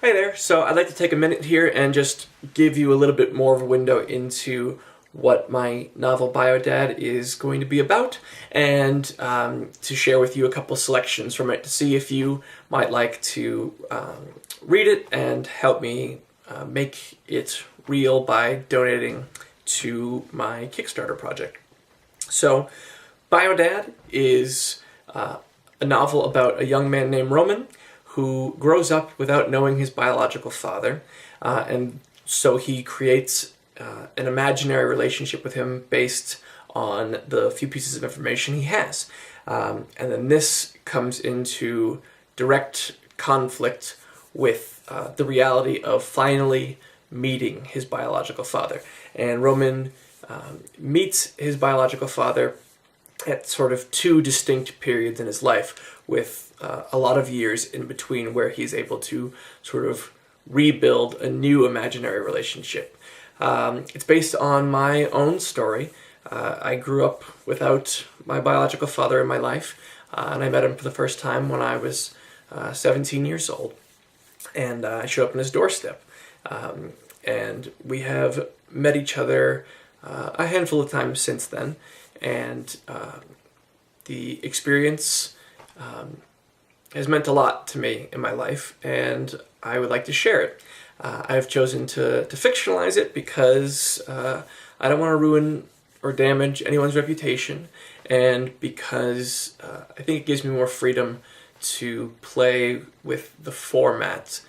Hi there. So I'd like to take a minute here and just give you a little bit more of a window into what my novel BioDad is going to be about, and to share with you a couple selections from it to see if you might like to read it and help me make it real by donating to my Kickstarter project. So, BioDad is a novel about a young man named Roman who grows up without knowing his biological father, and so he creates an imaginary relationship with him based on the few pieces of information he has. And then this comes into direct conflict with the reality of finally meeting his biological father. And Roman meets his biological father at sort of two distinct periods in his life, with a lot of years in between where he's able to sort of rebuild a new imaginary relationship. It's based on my own story. I grew up without my biological father in my life, and I met him for the first time when I was 17 years old, and I showed up on his doorstep. And we have met each other a handful of times since then, and the experience has meant a lot to me in my life, and I would like to share it. I've chosen to fictionalize it because I don't want to ruin or damage anyone's reputation, and because I think it gives me more freedom to play with the format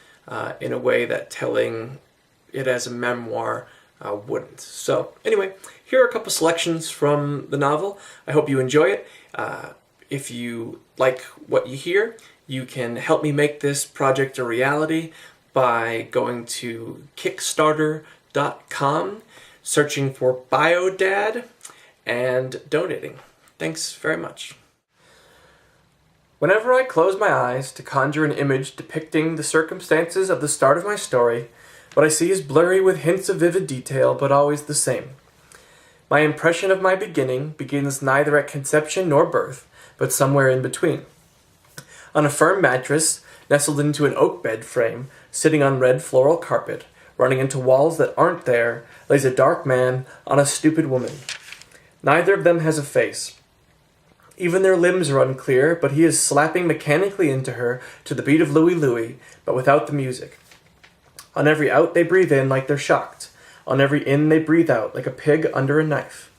in a way that telling it as a memoir wouldn't. So anyway, here are a couple selections from the novel. I hope you enjoy it. If you like what you hear, you can help me make this project a reality by going to Kickstarter.com, searching for BioDad, and donating. Thanks very much. Whenever I close my eyes to conjure an image depicting the circumstances of the start of my story, what I see is blurry with hints of vivid detail, but always the same. My impression of my beginning begins neither at conception nor birth, but somewhere in between. On a firm mattress, nestled into an oak bed frame, sitting on red floral carpet, running into walls that aren't there, lays a dark man on a stupid woman. Neither of them has a face. Even their limbs are unclear, but he is slapping mechanically into her to the beat of Louie Louie, but without the music. On every out they breathe in like they're shocked. On every in they breathe out like a pig under a knife.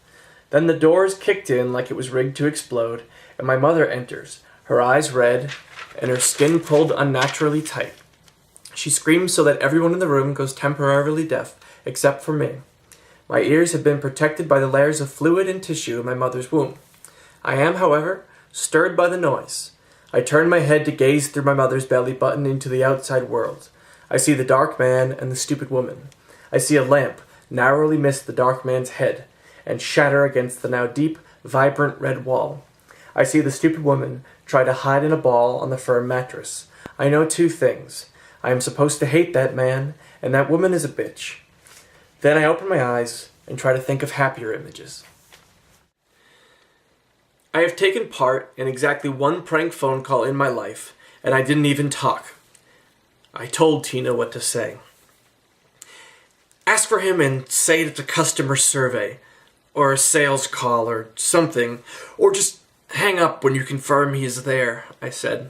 Then the door is kicked in like it was rigged to explode, and my mother enters, her eyes red, and her skin pulled unnaturally tight. She screams so that everyone in the room goes temporarily deaf, except for me. My ears have been protected by the layers of fluid and tissue in my mother's womb. I am, however, stirred by the noise. I turn my head to gaze through my mother's belly button into the outside world. I see the dark man and the stupid woman. I see a lamp narrowly miss the dark man's head and shatter against the now deep, vibrant red wall. I see the stupid woman try to hide in a ball on the firm mattress. I know two things. I am supposed to hate that man, and that woman is a bitch. Then I open my eyes and try to think of happier images. I have taken part in exactly one prank phone call in my life, and I didn't even talk. I told Tina what to say. Ask for him and say it's a customer survey, or a sales call, or something, or just hang up when you confirm he is there, I said.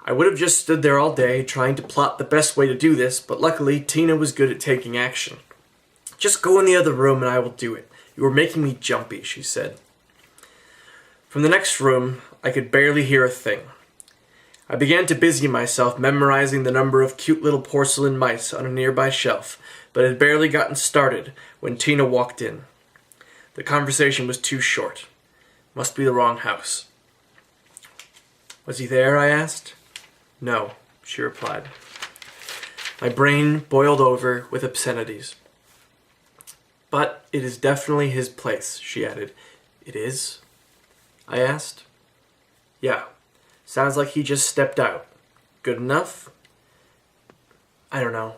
I would have just stood there all day trying to plot the best way to do this, but luckily Tina was good at taking action. Just go in the other room and I will do it. You are making me jumpy, she said. From the next room, I could barely hear a thing. I began to busy myself memorizing the number of cute little porcelain mice on a nearby shelf, but had barely gotten started when Tina walked in. The conversation was too short. Must be the wrong house. Was he there, I asked. No, she replied. My brain boiled over with obscenities. But it is definitely his place, she added. It is? I asked. Yeah. Sounds like he just stepped out. Good enough? I don't know.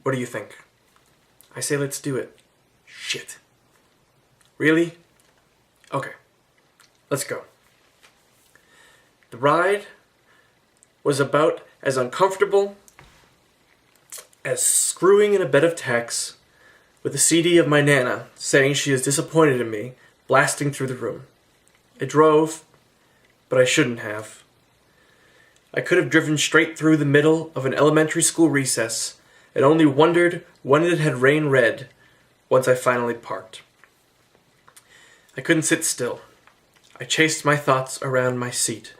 What do you think? I say let's do it. Shit. Really? Okay. Let's go. The ride was about as uncomfortable as screwing in a bed of tacks with a CD of my Nana saying she is disappointed in me blasting through the room. I drove, but I shouldn't have. I could have driven straight through the middle of an elementary school recess and only wondered when it had rained red once I finally parked. I couldn't sit still. I chased my thoughts around my seat.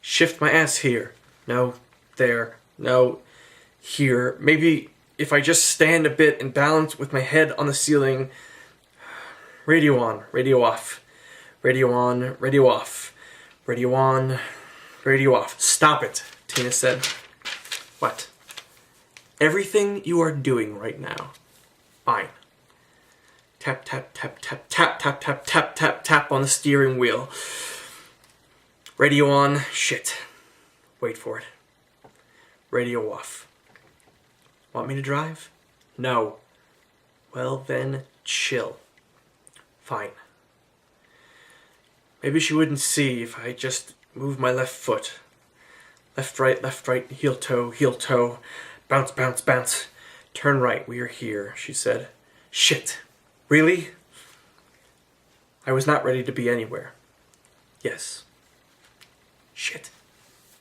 Shift my ass here. No, there. No, here. Maybe if I just stand a bit and balance with my head on the ceiling. Radio on, radio off. Radio on, radio off. Radio on, radio off. Stop it, Tina said. What? Everything you are doing right now. Fine. Tap, tap, tap, tap, tap, tap, tap, tap, tap, tap on the steering wheel. Radio on. Shit. Wait for it. Radio off. Want me to drive? No. Well then, chill. Fine. Maybe she wouldn't see if I just moved my left foot. Left, right, heel, toe. Bounce, bounce, bounce. Turn right, we are here, she said. Shit. Really? I was not ready to be anywhere. Yes. Shit.